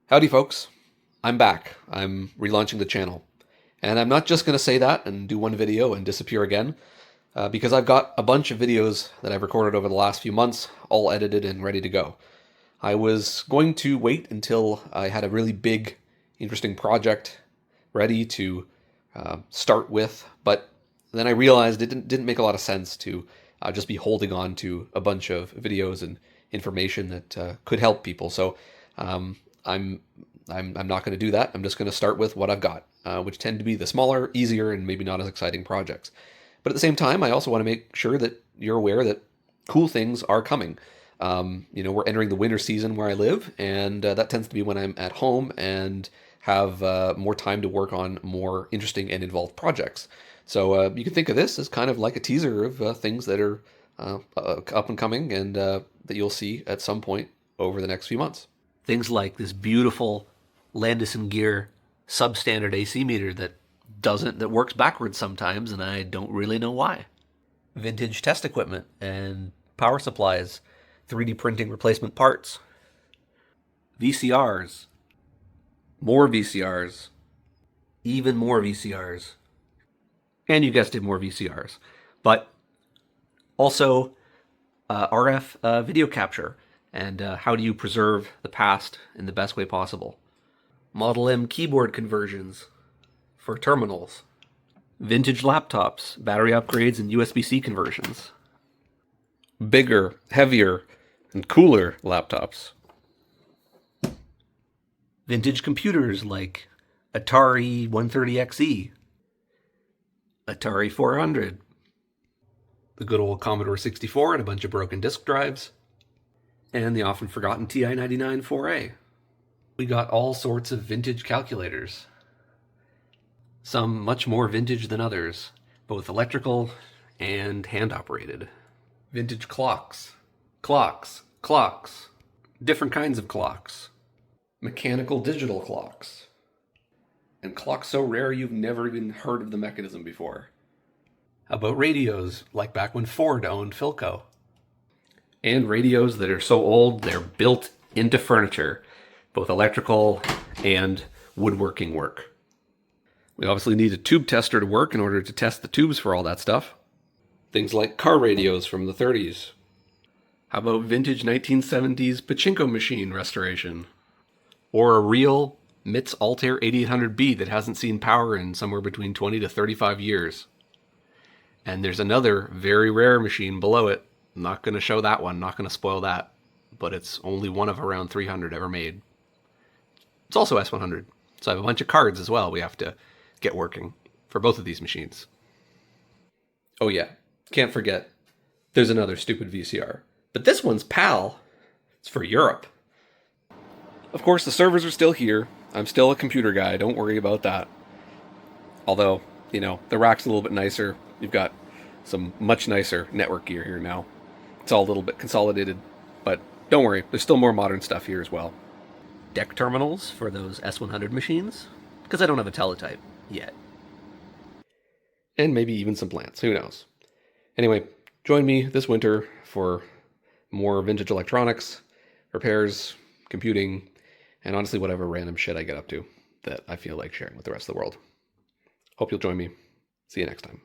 Howdy, folks. I'm back. I'm relaunching the channel. And I'm not just going to say that and do one video and disappear again, because I've got a bunch of videos that I've recorded over the last few months, all edited and ready to go. I was going to wait until I had a really big, interesting project ready to start with, but then I realized it didn't make a lot of sense to just be holding on to a bunch of videos and information that could help people. So I'm not going to do that. I'm just going to start with what I've got, which tend to be the smaller, easier, and maybe not as exciting projects. But at the same time, I also want to make sure that you're aware that cool things are coming. We're entering the winter season where I live, and that tends to be when I'm at home and have more time to work on more interesting and involved projects. So you can think of this as kind of like a teaser of things that are up and coming and that you'll see at some point over the next few months. Things like this beautiful Landis & Gyr substandard AC meter that works backwards sometimes, and I don't really know why. Vintage test equipment and power supplies, 3D printing replacement parts, VCRs, more VCRs, even more VCRs, and you guessed it, more VCRs, but also RF video capture, and how do you preserve the past in the best way possible. Model M keyboard conversions for terminals, vintage laptops, battery upgrades, and USB-C conversions. Bigger, heavier, and cooler laptops. Vintage computers like Atari 130XE, Atari 400, the good old Commodore 64 and a bunch of broken disk drives, and the often forgotten TI-99 4A. We got all sorts of vintage calculators. Some much more vintage than others, both electrical and hand-operated. Vintage clocks, different kinds of clocks, mechanical digital clocks, and clocks so rare you've never even heard of the mechanism before. How about radios, like back when Ford owned Philco? And radios that are so old they're built into furniture, both electrical and woodworking work. We obviously need a tube tester to work in order to test the tubes for all that stuff. Things like car radios from the 30s. How about vintage 1970s pachinko machine restoration? Or a real MITS Altair 8800B that hasn't seen power in somewhere between 20 to 35 years. And there's another very rare machine below it. I'm not going to show that one, not going to spoil that, but it's only one of around 300 ever made. It's also S100, so I have a bunch of cards as well we have to get working for both of these machines. Oh yeah, can't forget, there's another stupid VCR. But this one's PAL. It's for Europe. Of course, the servers are still here. I'm still a computer guy, don't worry about that. Although, the rack's a little bit nicer. You've got some much nicer network gear here now. It's all a little bit consolidated, but don't worry, there's still more modern stuff here as well. Deck terminals for those S100 machines, because I don't have a teletype yet. And maybe even some plants, who knows. Anyway, join me this winter for more vintage electronics, repairs, computing, and honestly whatever random shit I get up to that I feel like sharing with the rest of the world. Hope you'll join me. See you next time.